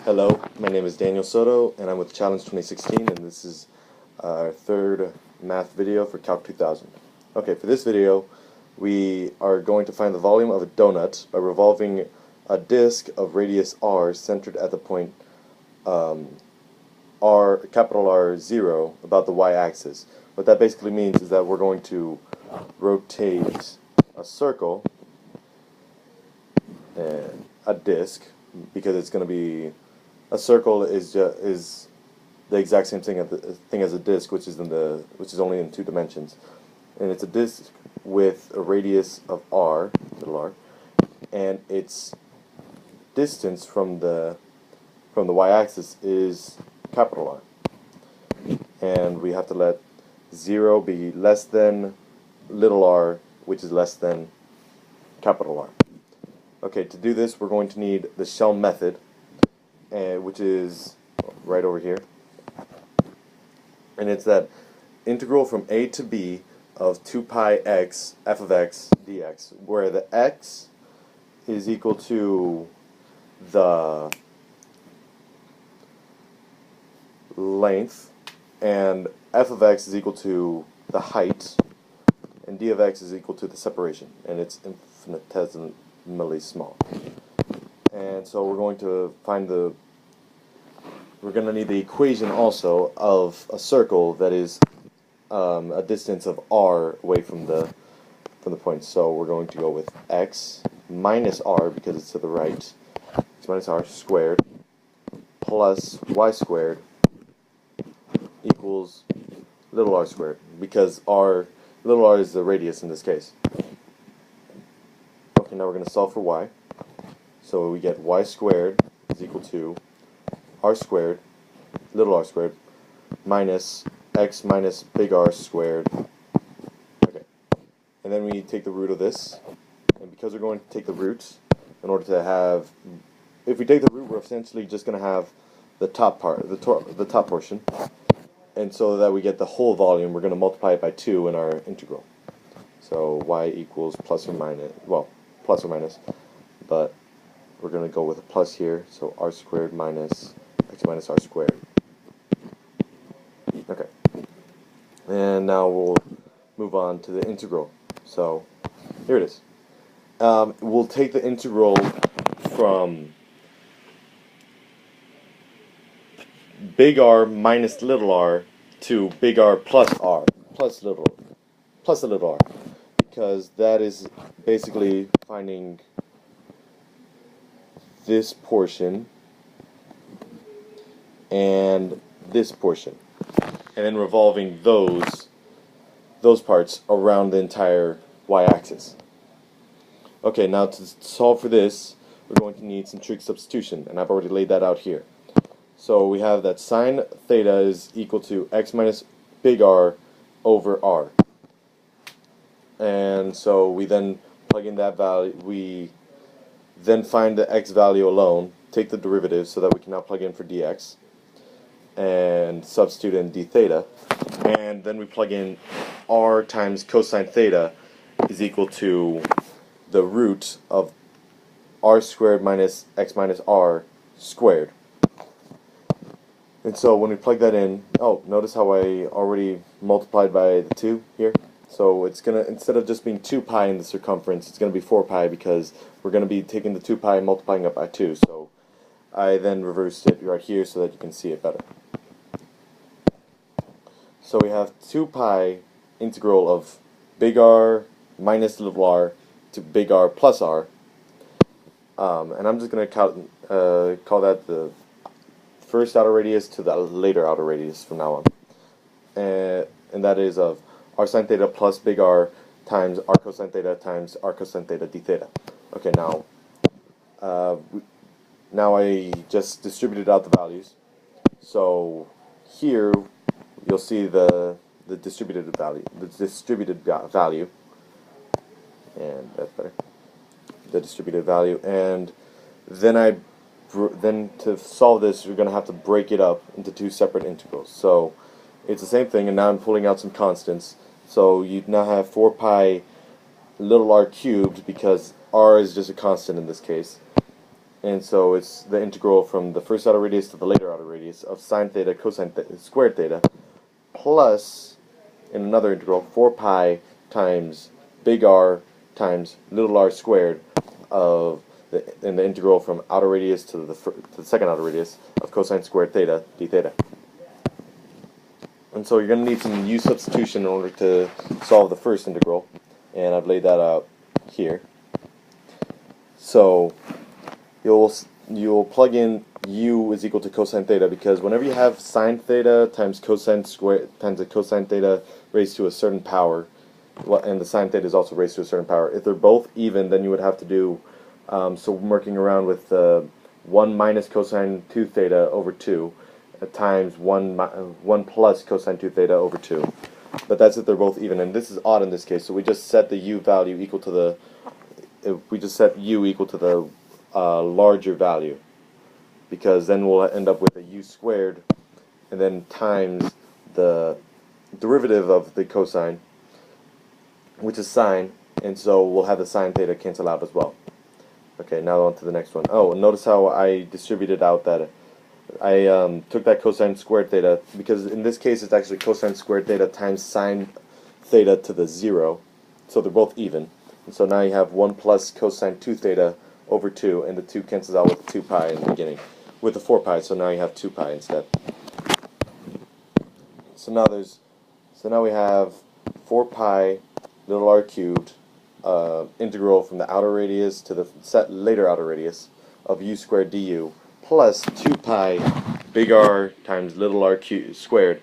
Hello, my name is Daniel Soto, and I'm with Challenge 2016, and this is our third math video for Calc 2000. Okay, for this video, we are going to find the volume of a donut by revolving a disk of radius r centered at the point capital R 0 about the y-axis. What that basically means is that we're going to rotate a circle and a disk, because it's going to be a circle is the exact same thing as a disk, which is only in 2 dimensions, and it's a disk with a radius of r, little r, and its distance from the y-axis is capital R, and we have to let 0 be less than little r, which is less than capital R. Okay, to do this, we're going to need the shell method, which is right over here, and it's that integral from a to b of 2 pi x f of x dx, where the x is equal to the length, and f of x is equal to the height, and d of x is equal to the separation, and it's infinitesimally small. And so we're going to need the equation also of a circle that is a distance of r away from the point. So we're going to go with x minus r, because it's to the right, x minus r squared plus y squared equals little r squared, because little r is the radius in this case. Okay, now we're going to solve for y. So we get y squared is equal to r squared, little r squared, minus x minus big R squared. Okay, and then we take the root of this, and because we're going to take the root, in order to have, if we take the root, we're essentially just going to have the top part, the top portion, and so that we get the whole volume, we're going to multiply it by 2 in our integral. So y equals plus or minus, well, plus or minus, but we're going to go with a plus here, so r squared minus x minus r squared. Okay, and now we'll move on to the integral. So here it is. We'll take the integral from big R minus little r to big R plus a little r, because that is basically finding this portion and this portion, and then revolving those parts around the entire y-axis. Okay, now to solve for this, we're going to need some trig substitution, and I've already laid that out here. So we have that sine theta is equal to x minus big R over r, and so we then plug in that value. We then find the x value alone, take the derivative so that we can now plug in for dx, and substitute in d theta, and then we plug in r times cosine theta is equal to the root of r squared minus x minus r squared. And so when we plug that in, oh, notice how I already multiplied by the 2 here? So it's going to, instead of just being 2 pi in the circumference, it's going to be 4 pi, because we're going to be taking the 2 pi and multiplying it by 2. So I then reversed it right here so that you can see it better. So we have 2 pi integral of big R minus little r to big R plus r. And I'm just going to call that the first outer radius to the later outer radius from now on. And that is of r sine theta plus big R times r cosine theta times r cosine theta d theta. Okay, now I just distributed out the values. So here you'll see the distributed value, and that's better. The distributed value, and then to solve this, you're going to have to break it up into 2 separate integrals. So it's the same thing, and now I'm pulling out some constants. So you now have 4 pi little r cubed, because r is just a constant in this case, and so it's the integral from the first outer radius to the later outer radius of sine theta cosine squared theta plus, in another integral, 4 pi times big R times little r squared of the integral from outer radius to the second outer radius of cosine squared theta d theta. And so you're going to need some u substitution in order to solve the first integral, and I've laid that out here. So you'll plug in u is equal to cosine theta, because whenever you have sine theta times cosine squared times the cosine theta raised to a certain power, and the sine theta is also raised to a certain power, if they're both even, then you would have to do, so working around with 1 minus cosine 2 theta over 2 times 1 plus cosine 2 theta over 2. But that's if they're both even, and this is odd in this case, so we just set the u value equal to the, larger value, because then we'll end up with a u squared and then times the derivative of the cosine, which is sine, and so we'll have the sine theta cancel out as well. Okay, now on to the next one. Oh, and notice how I distributed out that I took that cosine squared theta, because in this case it's actually cosine squared theta times sine theta to the 0, so they're both even. And so now you have 1 plus cosine 2 theta over 2, and the 2 cancels out with 2 pi in the beginning, with the 4 pi, so now you have 2 pi instead. So now we have 4 pi little r cubed integral from the outer radius to the later outer radius of u squared du plus 2 pi big R times little r squared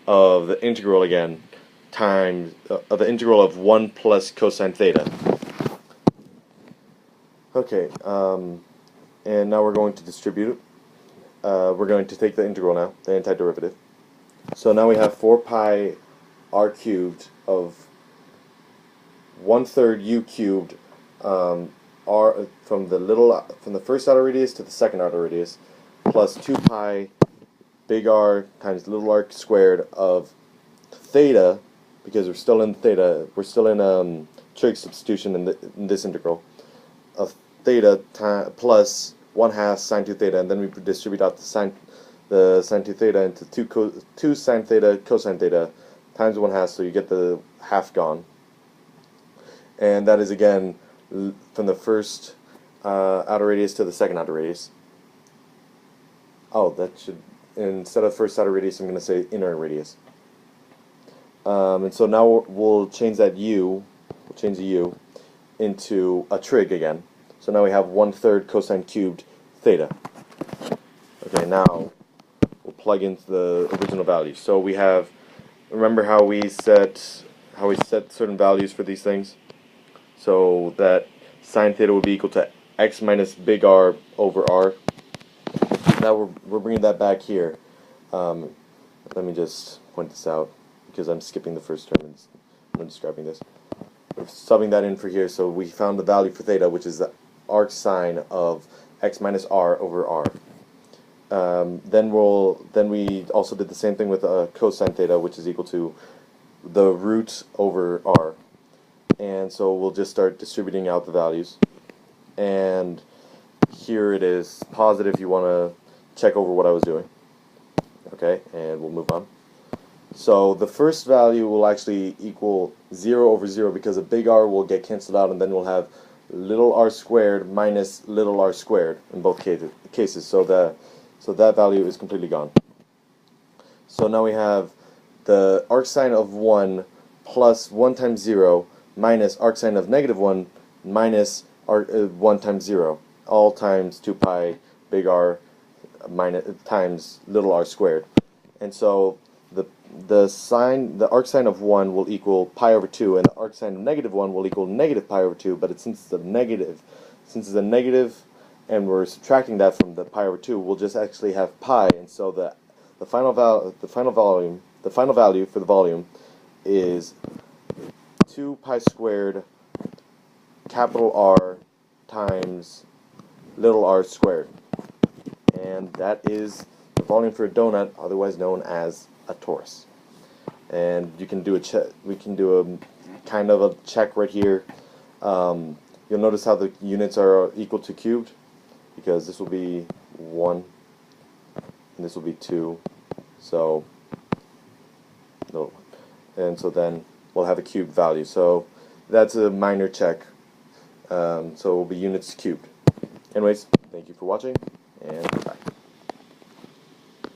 of the integral again times of the integral of 1 plus cosine theta. Okay, and now we're going to distribute it. We're going to take the integral now, the antiderivative. So now we have 4 pi r cubed of 1/3 u cubed r from the first outer radius to the second outer radius plus 2 pi big R times little r squared of theta, because we're still in trig substitution in this integral, of theta plus 1/2 sine 2 theta, and then we distribute out the sine 2 theta into 2 sine theta cosine theta times 1/2, so you get the half gone. And that is again from the first outer radius to the second outer radius. Oh, that should, instead of first outer radius, I'm going to say inner radius. And so now we'll change that u, the u into a trig again. So now we have 1/3 cosine cubed theta. Okay, now we'll plug into the original values. So we have, remember how we set certain values for these things? So that sine theta would be equal to x minus big R over R. Now we're bringing that back here. Let me just point this out, because I'm skipping the first term and I'm describing this. We're subbing that in for here, so we found the value for theta, which is the arc sine of x minus R over R. Then we also did the same thing with cosine theta, which is equal to the root over R. And so we'll just start distributing out the values. And here it is. Pause it if you want to check over what I was doing. Okay, and we'll move on. So the first value will actually equal 0 over 0, because a big R will get canceled out, and then we'll have little r squared minus little r squared in both cases. So that value is completely gone. So now we have the arcsine of 1 plus 1 times 0 minus arcsine of negative 1 minus 1 times 0, all times 2 pi big R minus times little r squared. And so the arcsine of 1 will equal pi over 2, and the arcsine of negative 1 will equal negative pi over 2, but since it's a negative and we're subtracting that from the pi over 2, we'll just actually have pi, and so the final value for the volume is 2 pi squared capital R times little r squared. And that is the volume for a donut, otherwise known as a torus. And you can do we can do a kind of a check right here. You'll notice how the units are equal to cubed. because this will be 1 and this will be 2, so no, and so then we'll have a cubed value. So that's a minor check. So it will be units cubed. Anyways, thank you for watching, and bye.